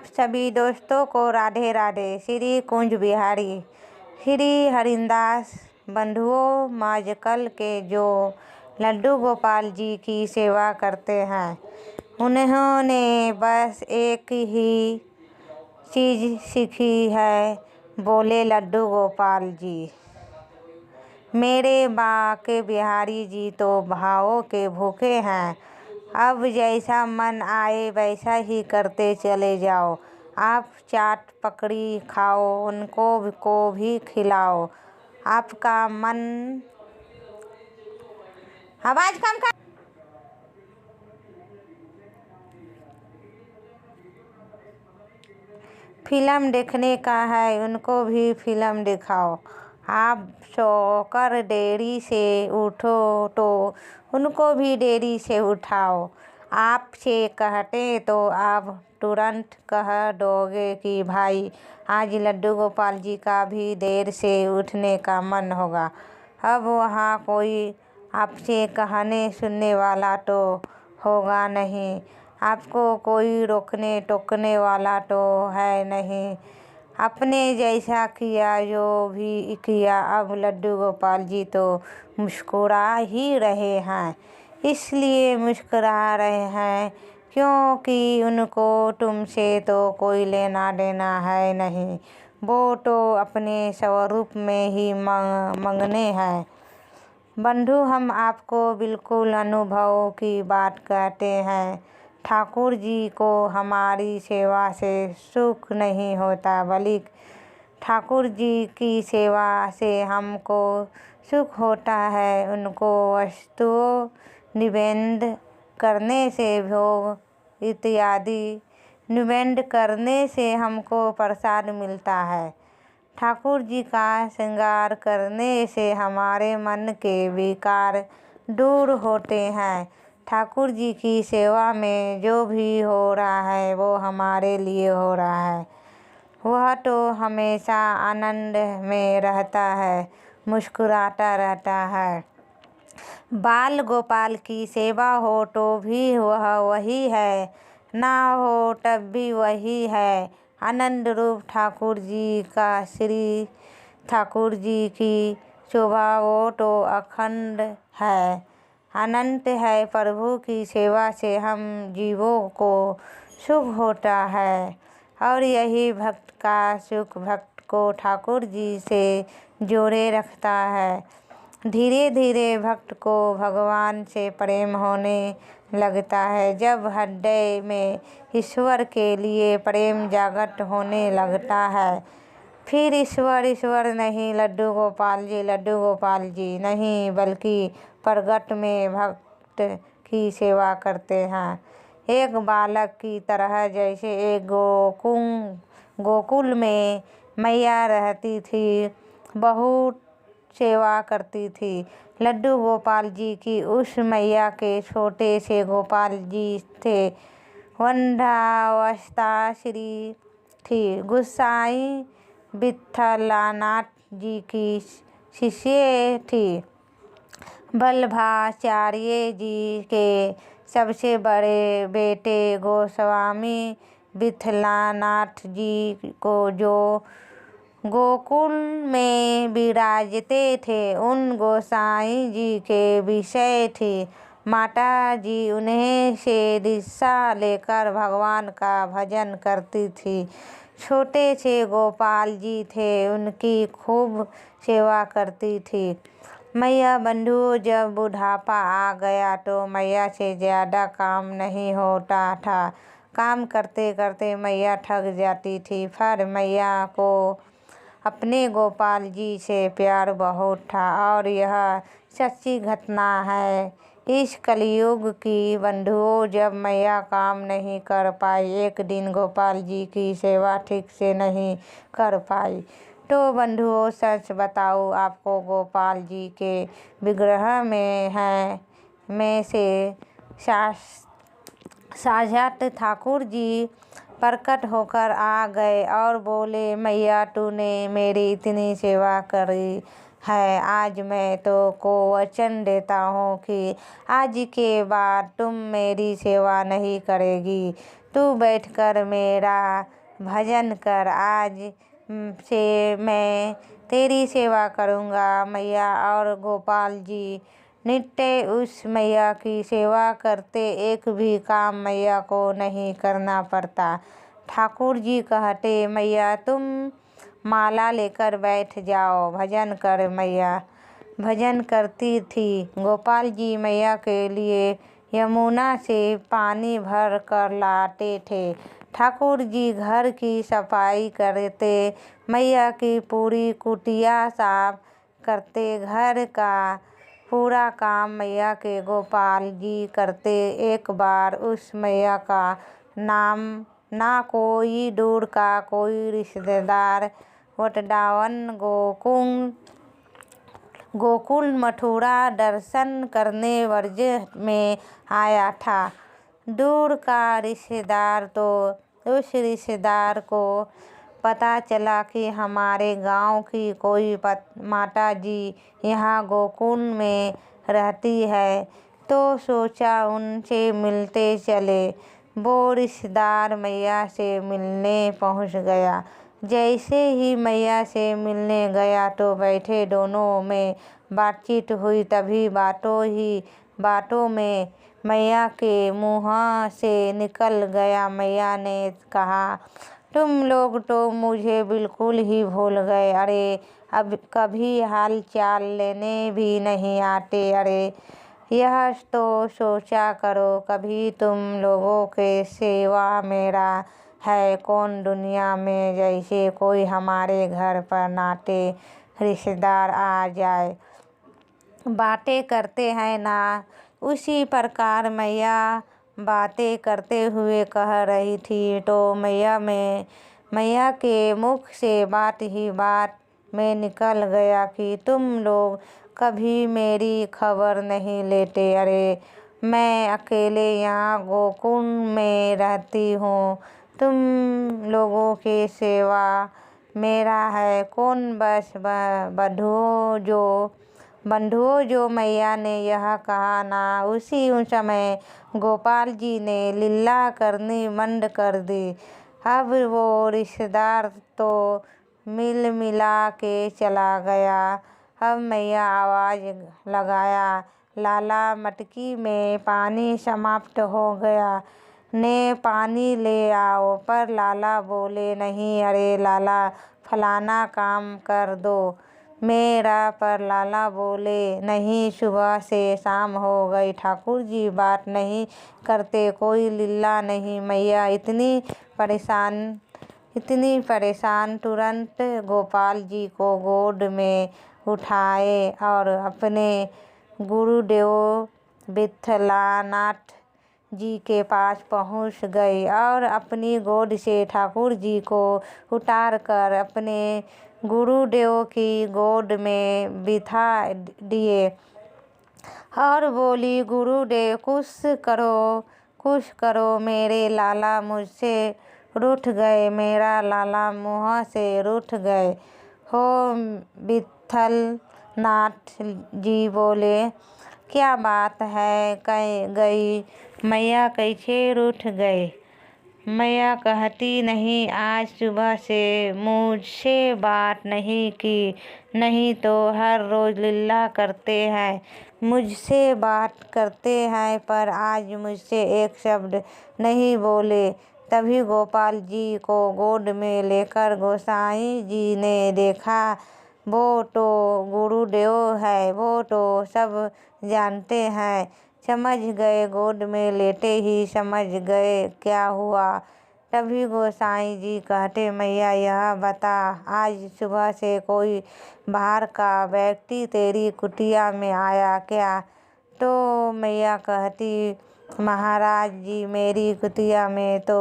आप सभी दोस्तों को राधे राधे। श्री कुंज बिहारी श्री हरिदास बंधुओं माजकल के जो लड्डू गोपाल जी की सेवा करते हैं, उन्होंने बस एक ही चीज़ सीखी है, बोले लड्डू गोपाल जी। मेरे बाके बिहारी जी तो भावों के भूखे हैं। अब जैसा मन आए वैसा ही करते चले जाओ। आप चाट पकड़ी खाओ, उनको को भी खिलाओ। आपका मन आवाज कम कर। फिल्म देखने का है, उनको भी फिल्म दिखाओ। आप सोकर देरी से उठो तो उनको भी देरी से उठाओ। आपसे कहते तो आप तुरंत कह दोगे कि भाई आज लड्डू गोपाल जी का भी देर से उठने का मन होगा। अब वहाँ कोई आपसे कहने सुनने वाला तो होगा नहीं, आपको कोई रोकने टोकने वाला तो है नहीं। अपने जैसा किया जो भी किया, अब लड्डू गोपाल जी तो मुस्कुरा ही रहे हैं। इसलिए मुस्कुरा रहे हैं क्योंकि उनको तुमसे तो कोई लेना देना है नहीं। वो तो अपने स्वरूप में ही मंगने हैं। बंधु, हम आपको बिल्कुल अनुभव की बात कहते हैं। ठाकुर जी को हमारी सेवा से सुख नहीं होता, बल्कि ठाकुर जी की सेवा से हमको सुख होता है। उनको वस्तुओं निवेदन करने से, भोग इत्यादि निवेदन करने से हमको प्रसाद मिलता है। ठाकुर जी का श्रृंगार करने से हमारे मन के विकार दूर होते हैं। ठाकुर जी की सेवा में जो भी हो रहा है वो हमारे लिए हो रहा है। वह तो हमेशा आनंद में रहता है, मुस्कुराता रहता है। बाल गोपाल की सेवा हो तो भी वह वही है, ना हो तब भी वही है। आनंद रूप ठाकुर जी का श्री ठाकुर जी की शोभा वो तो अखंड है, अनंत है। प्रभु की सेवा से हम जीवों को सुख होता है और यही भक्त का सुख भक्त को ठाकुर जी से जोड़े रखता है। धीरे धीरे भक्त को भगवान से प्रेम होने लगता है। जब हृदय में ईश्वर के लिए प्रेम जागृत होने लगता है, फिर ईश्वर ईश्वर नहीं, लड्डू गोपाल जी नहीं, बल्कि प्रगट में भक्त की सेवा करते हैं। एक बालक की तरह, जैसे एक गोकुल में मैया रहती थी, बहुत सेवा करती थी। लड्डू गोपाल जी की उस मैया के छोटे से गोपाल जी थे। वृंदावस्था श्री थी। गुसाई विठलानाथ जी की शिष्य थी। वल्लभाचार्य जी के सबसे बड़े बेटे गोस्वामी विठलानाथ जी को जो गोकुल में विराजते थे, उन गोसाई जी के विषय थी। माता जी उन्हें से दिशा लेकर भगवान का भजन करती थी। छोटे से गोपाल जी थे, उनकी खूब सेवा करती थी। मैया बंधु, जब बुढ़ापा आ गया तो मैया से ज़्यादा काम नहीं होता था। काम करते करते मैया थक जाती थी। फिर मैया को अपने गोपाल जी से प्यार बहुत था और यह सच्ची घटना है इस कलयुग की। बंधुओं, जब मैया काम नहीं कर पाई, एक दिन गोपाल जी की सेवा ठीक से नहीं कर पाई, तो बंधुओं सच बताओ, आपको गोपाल जी के विग्रह में से साक्षात ठाकुर जी प्रकट होकर आ गए और बोले, मैया तूने मेरी इतनी सेवा करी है, आज मैं तो को वचन देता हूँ कि आज के बाद तुम मेरी सेवा नहीं करेगी। तू बैठकर मेरा भजन कर, आज से मैं तेरी सेवा करूँगा। मैया और गोपाल जी नित्य उस मैया की सेवा करते, एक भी काम मैया को नहीं करना पड़ता। ठाकुर जी कहते, मैया तुम माला लेकर बैठ जाओ, भजन कर। मैया भजन करती थी। गोपाल जी मैया के लिए यमुना से पानी भर कर लाते थे। ठाकुर जी घर की सफाई करते, मैया की पूरी कुटिया साफ करते। घर का पूरा काम मैया के गोपाल जी करते। एक बार उस मैया का नाम ना कोई दूर का कोई रिश्तेदार वृंदावन गोकुल मथुरा दर्शन करने व्रज में आया था। दूर का रिश्तेदार, तो उस रिश्तेदार को पता चला कि हमारे गांव की कोई माता जी यहाँ गोकुल में रहती है, तो सोचा उनसे मिलते चले। वो रिश्तेदार मैया से मिलने पहुँच गया। जैसे ही मैया से मिलने गया तो बैठे दोनों में बातचीत हुई। तभी बातों में मैया के मुँह से निकल गया। मैया ने कहा, तुम लोग तो मुझे बिल्कुल ही भूल गए। अरे अब कभी हाल चाल लेने भी नहीं आते। अरे यह तो सोचा करो, कभी तुम लोगों के सेवा मेरा है कौन दुनिया में। जैसे कोई हमारे घर पर नाते रिश्तेदार आ जाए, बातें करते हैं ना, उसी प्रकार मैया बातें करते हुए कह रही थी। तो मैया के मुख से बात ही बात में निकल गया कि तुम लोग कभी मेरी खबर नहीं लेते। अरे मैं अकेले यहाँ गोकुल में रहती हूँ, तुम लोगों की सेवा मेरा है कौन। बस बंधुओं जो मैया ने यह कहा ना, उसी समय गोपाल जी ने लीला करनी बंद कर दी। अब वो रिश्तेदार तो मिला के चला गया। अब मैया आवाज़ लगाया, लाला मटकी में पानी समाप्त हो गया, ने पानी ले आओ। पर लाला बोले, नहीं। अरे लाला फलाना काम कर दो मेरा। पर लाला बोले, नहीं, सुबह से शाम हो गई, ठाकुर जी बात नहीं करते, कोई लीला नहीं। मैया इतनी परेशान तुरंत गोपाल जी को गोद में उठाए और अपने गुरुदेव विठलानाथ जी के पास पहुंच गई और अपनी गोद से ठाकुर जी को उतार कर अपने गुरुदेव की गोद में बिठा दिए और बोली, गुरुदेव कुछ करो, मेरे लाला मुझसे रूठ गए, मेरा लाला मुँह से रूठ गए हो। विठलनाथ जी बोले, क्या बात है, कह गई मैया कैसे रूठ गए। मैया कहती, नहीं, आज सुबह से मुझसे बात नहीं की, नहीं तो हर रोज़ लीला करते हैं, मुझसे बात करते हैं, पर आज मुझसे एक शब्द नहीं बोले। तभी गोपाल जी को गोद में लेकर गोसाई जी ने देखा, वो तो गुरुदेव है, वो तो सब जानते हैं। समझ गए, गोद में लेते ही समझ गए क्या हुआ। तभी गोसाई जी कहते, मैया यह बता, आज सुबह से कोई बाहर का व्यक्ति तेरी कुटिया में आया क्या। तो मैया कहती, महाराज जी मेरी कुटिया में तो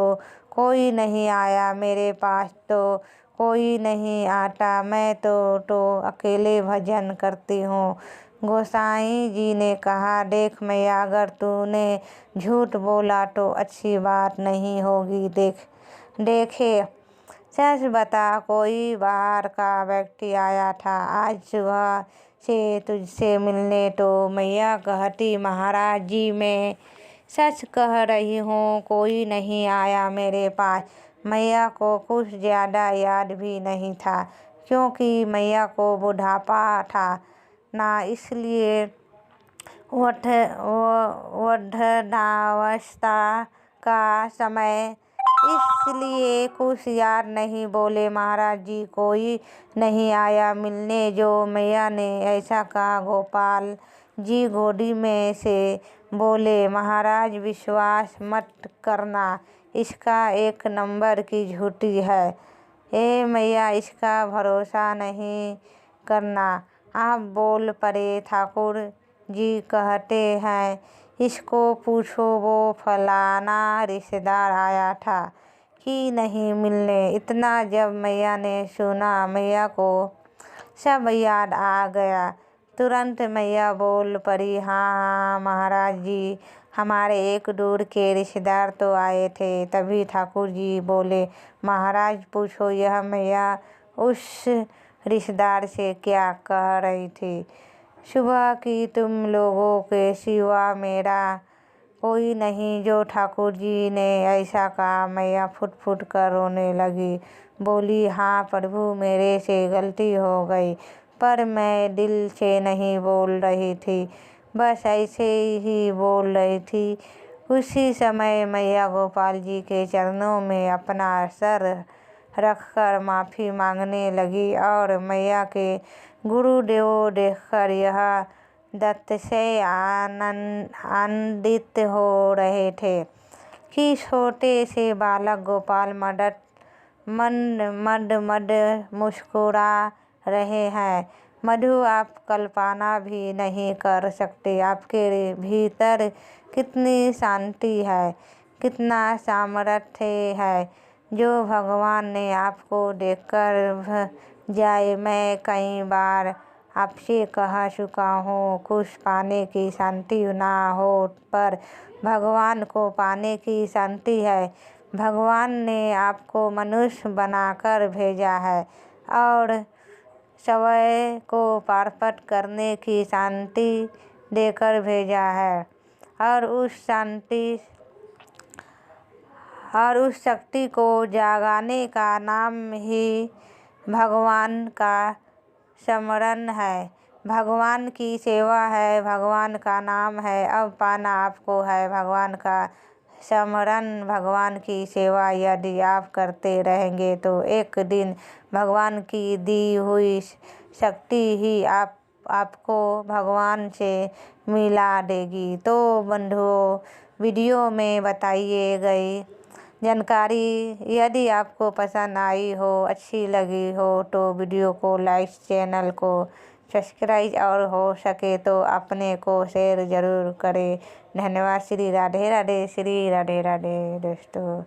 कोई नहीं आया, मेरे पास तो कोई नहीं आता, मैं तो अकेले भजन करती हूँ। गोसाई जी ने कहा, देख मैया, अगर तूने झूठ बोला तो अच्छी बात नहीं होगी। देखे सच बता, कोई बाहर का व्यक्ति आया था आज सुबह से तुझसे मिलने। तो मैया कहती, महाराज जी मैं सच कह रही हूँ, कोई नहीं आया मेरे पास। मैया को कुछ ज़्यादा याद भी नहीं था, क्योंकि मैया को बुढ़ापा था ना, इसलिए वृद्धावस्था का समय, इसलिए कुछ याद नहीं। बोले महाराज जी, कोई नहीं आया मिलने जो मैया ने ऐसा कहा। गोपाल जी गोदी में से बोले, महाराज विश्वास मत करना, इसका एक नंबर की झूठी है। ए मैया, इसका भरोसा नहीं करना। आप बोल पड़े, ठाकुर जी कहते हैं इसको पूछो, वो फलाना रिश्तेदार आया था कि नहीं मिलने। इतना जब मैया ने सुना, मैया को सब याद आ गया। तुरंत मैया बोल पड़ी, हाँ हाँ महाराज जी, हमारे एक दूर के रिश्तेदार तो आए थे। तभी ठाकुर जी बोले, महाराज पूछो यह मैया उस रिश्तेदार से क्या कह रही थी। सुबह की तुम लोगों के सिवा मेरा कोई नहीं जो ठाकुर जी ने ऐसा कहा। मैया फुट फुट कर रोने लगी। बोली, हाँ प्रभु, मेरे से गलती हो गई, पर मैं दिल से नहीं बोल रही थी, बस ऐसे ही बोल रही थी। उसी समय मैया गोपाल जी के चरणों में अपना सर रखकर माफ़ी मांगने लगी, और मैया के गुरुदेव देखकर यह दत्त से आनंदित हो रहे थे कि छोटे से बालक गोपाल मंद मुस्कुरा रहे हैं। मधु, आप कल्पना भी नहीं कर सकते आपके भीतर कितनी शांति है, कितना सामर्थ्य है, जो भगवान ने आपको देकर जाए। मैं कई बार आपसे कह चुका हूँ, कुछ पाने की शांति ना हो, पर भगवान को पाने की शांति है। भगवान ने आपको मनुष्य बनाकर भेजा है और स्वयं को प्राप्त करने की शांति देकर भेजा है, और उस शक्ति को जगाने का नाम ही भगवान का स्मरण है, भगवान की सेवा है, भगवान का नाम है। अब पाना आपको है भगवान का स्मरण, भगवान की सेवा यदि आप करते रहेंगे तो एक दिन भगवान की दी हुई शक्ति ही आपको भगवान से मिला देगी। तो बंधुओं, वीडियो में बताई गई जानकारी यदि आपको पसंद आई हो, अच्छी लगी हो, तो वीडियो को लाइक, चैनल को सब्सक्राइब और हो सके तो अपने को शेयर ज़रूर करें। धन्यवाद। श्री राधे राधे, श्री राधे राधे दोस्तों।